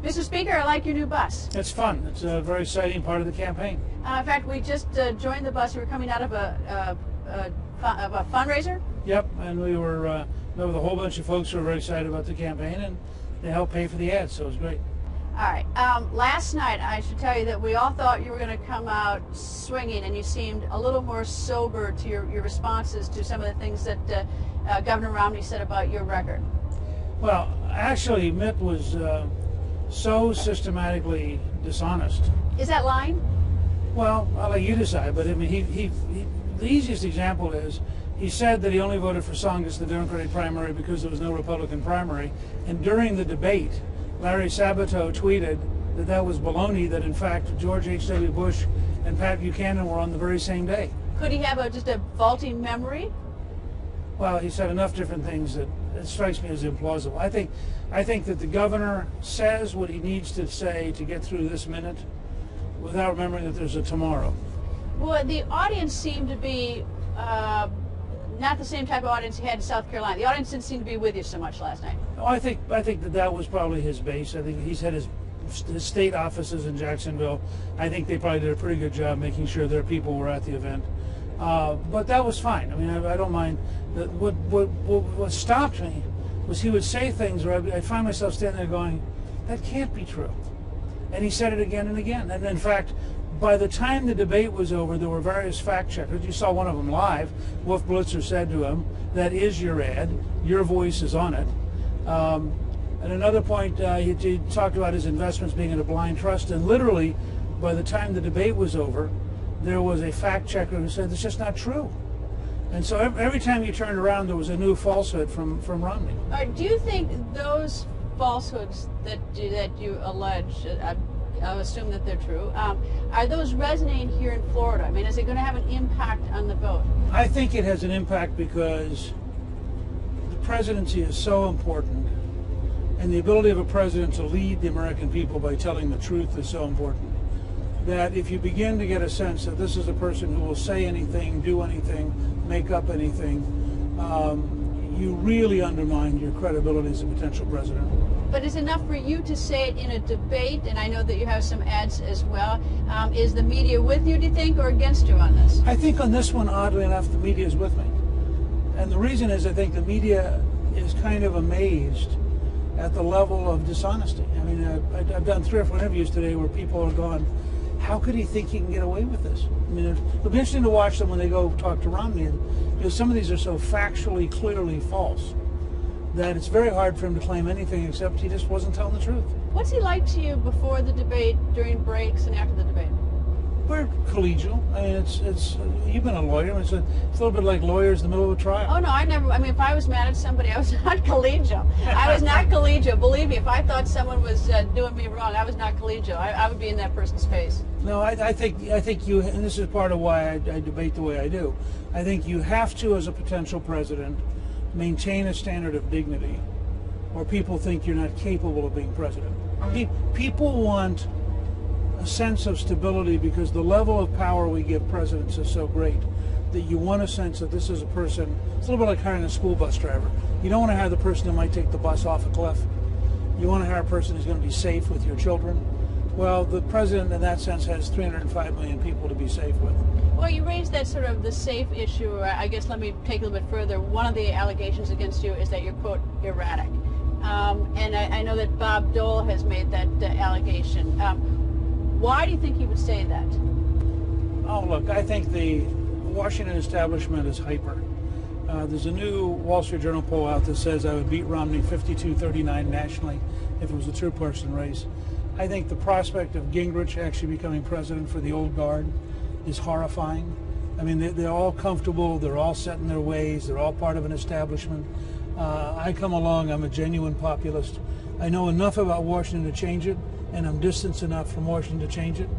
Mr. Speaker, I like your new bus. It's fun. It's a very exciting part of the campaign. In fact, we just joined the bus. We were coming out of a fundraiser. Yep, and we were met with a whole bunch of folks who were very excited about the campaign, and they helped pay for the ads, so it was great. All right. Last night, I should tell you that we all thought you were going to come out swinging, and you seemed a little more sober to your responses to some of the things that Governor Romney said about your record. Well, actually, Mitt was so systematically dishonest. Is that lying? Well, I'll let you decide, but I mean, the easiest example is he said that he only voted for Tsongas in the Democratic primary because there was no Republican primary, and during the debate, Larry Sabato tweeted that that was baloney, that in fact George H.W. Bush and Pat Buchanan were on the very same day. Could he have just a faulty memory? Well, he said enough different things that it strikes me as implausible. I think that the governor says what he needs to say to get through this minute without remembering that there's a tomorrow. Well, the audience seemed to be not the same type of audience he had in South Carolina. The audience didn't seem to be with you so much last night. Oh, I think that was probably his base. I think he's had his state offices in Jacksonville. I think they probably did a pretty good job making sure their people were at the event. But that was fine. I mean, I don't mind. What stopped me was he would say things where I'd find myself standing there going, that can't be true. And he said it again and again. And in fact, by the time the debate was over, there were various fact checkers. You saw one of them live. Wolf Blitzer said to him, that is your ad. Your voice is on it. At another point, he talked about his investments being in a blind trust. And literally, by the time the debate was over, there was a fact checker who said, it's just not true. And so every time you turned around, there was a new falsehood from Romney. Do you think those falsehoods that you allege, I'll assume that they're true, are those resonating here in Florida? I mean, is it going to have an impact on the vote? I think it has an impact because the presidency is so important, and the ability of a president to lead the American people by telling the truth is so important, that if you begin to get a sense that this is a person who will say anything, do anything, make up anything, you really undermine your credibility as a potential president. But is it enough for you to say it in a debate, and I know that you have some ads as well, is the media with you, do you think, or against you on this? I think on this one, oddly enough, the media is with me. And the reason is I think the media is kind of amazed at the level of dishonesty. I mean, I've done 3 or 4 interviews today where people are going, how could he think he can get away with this? I mean, it'll be interesting to watch them when they go talk to Romney, because some of these are so factually, clearly false that it's very hard for him to claim anything except he just wasn't telling the truth. What's he like to you before the debate, during breaks, and after the debate? We're collegial. I mean, it's you've been a lawyer. It's a little bit like lawyers in the middle of a trial. Oh no, I mean, if I was mad at somebody, I was not collegial. I was not collegial. Believe me, if I thought someone was doing me wrong, I was not collegial. I would be in that person's face. No, I think you, and this is part of why I debate the way I do. I think you have to, as a potential president, maintain a standard of dignity, or people think you're not capable of being president. People want a sense of stability because the level of power we give presidents is so great that you want a sense that this is a person. It's a little bit like hiring a school bus driver. You don't want to hire the person who might take the bus off a cliff. You want to hire a person who's going to be safe with your children. Well, the president in that sense has 305 million people to be safe with. Well, you raised that sort of the safe issue. I guess let me take it a little bit further. One of the allegations against you is that you're, quote, erratic. And I know that Bob Dole has made that allegation. Why do you think he would say that? Oh, look, I think the Washington establishment is hyper. There's a new Wall Street Journal poll out that says I would beat Romney 52-39 nationally if it was a two-person race. I think the prospect of Gingrich actually becoming president for the old guard is horrifying. I mean, they're all comfortable, they're all set in their ways, they're all part of an establishment. I come along, I'm a genuine populist. I know enough about Washington to change it, and I'm distanced enough from Washington to change it,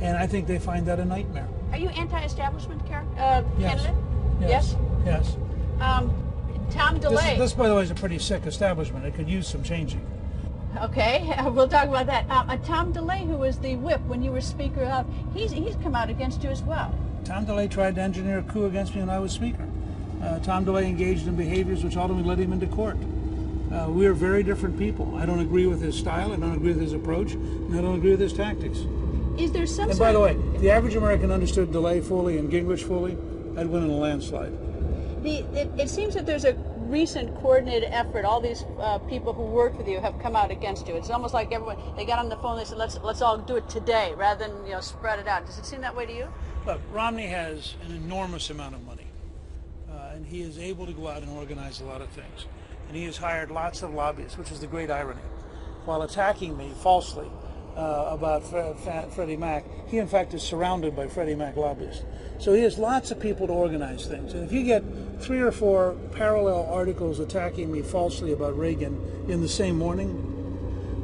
and I think they find that a nightmare. Are you anti-establishment candidate? Yes. Yes. Tom DeLay. This, by the way, is a pretty sick establishment. It could use some changing. Okay, we'll talk about that. Tom DeLay, who was the whip when you were Speaker, he's come out against you as well. Tom DeLay tried to engineer a coup against me when I was Speaker. Tom DeLay engaged in behaviors which ultimately led him into court. We are very different people. I don't agree with his style, I don't agree with his approach, and I don't agree with his tactics. Is there some And by the way, if the average American understood DeLay fully and Gingrich fully, I'd win in a landslide. It seems that there's a recent coordinated effort. All these people who worked with you have come out against you. It's almost like everyone, they got on the phone, they said, let's all do it today, rather than spread it out. Does it seem that way to you? Look, Romney has an enormous amount of money, and he is able to go out and organize a lot of things. And he has hired lots of lobbyists, which is the great irony. While attacking me falsely about Freddie Mac, he in fact is surrounded by Freddie Mac lobbyists. So he has lots of people to organize things. And if you get 3 or 4 parallel articles attacking me falsely about Reagan in the same morning,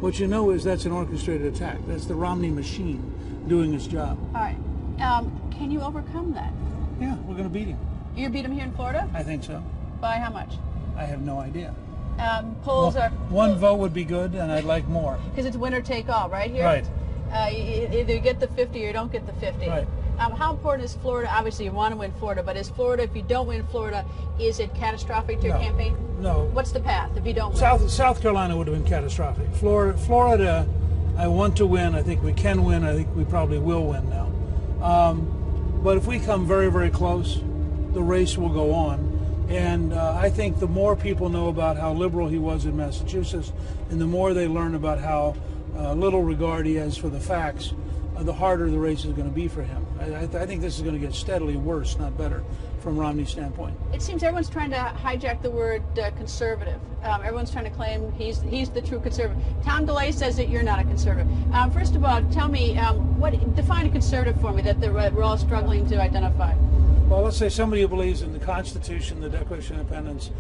what you know is that's an orchestrated attack. That's the Romney machine doing its job. All right. Can you overcome that? Yeah, we're going to beat him. You beat him here in Florida? I think so. By how much? I have no idea. Polls are... One vote would be good, and I'd like more. Because it's winner take all, right here? Right. Either you get the 50 or you don't get the 50. Right. How important is Florida? Obviously, you want to win Florida, but is Florida, if you don't win Florida, is it catastrophic to your campaign? No. What's the path if you don't win? South Carolina would have been catastrophic. Florida, I want to win. I think we can win. I think we probably will win now. But if we come very, very close, the race will go on. And I think the more people know about how liberal he was in Massachusetts, and the more they learn about how little regard he has for the facts, the harder the race is going to be for him. I think this is going to get steadily worse, not better, from Romney's standpoint. It seems everyone's trying to hijack the word conservative. Everyone's trying to claim he's the true conservative. Tom DeLay says that you're not a conservative. First of all, tell me, define a conservative for me that we're all struggling to identify. Well, let's say somebody who believes in the Constitution, the Declaration of Independence,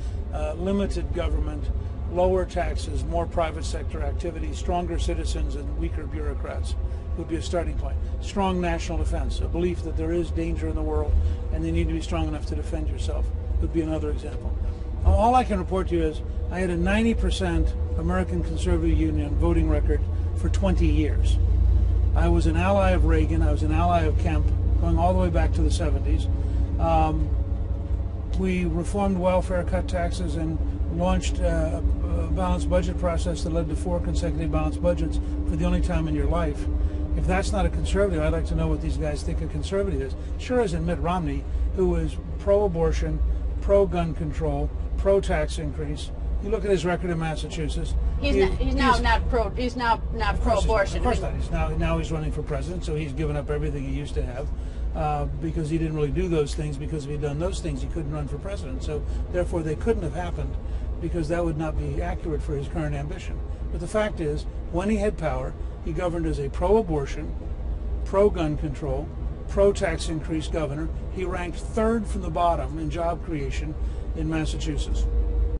limited government, lower taxes, more private sector activity, stronger citizens and weaker bureaucrats would be a starting point. Strong national defense, a belief that there is danger in the world and you need to be strong enough to defend yourself would be another example. All I can report to you is I had a 90% American Conservative Union voting record for 20 years. I was an ally of Reagan, I was an ally of Kemp, going all the way back to the 70s. We reformed welfare, cut taxes, and launched a balanced budget process that led to 4 consecutive balanced budgets for the only time in your life. If that's not a conservative, I'd like to know what these guys think a conservative is. Sure isn't Mitt Romney, who is pro-abortion, pro-gun control, pro-tax increase. You look at his record in Massachusetts. He's now not pro-abortion. Of course not. Now he's running for president, so he's given up everything he used to have. Because he didn't really do those things. Because if he'd done those things, he couldn't run for president. So therefore, they couldn't have happened, because that would not be accurate for his current ambition. But the fact is, when he had power, he governed as a pro-abortion, pro-gun control, pro-tax increase governor. He ranked 3rd from the bottom in job creation in Massachusetts.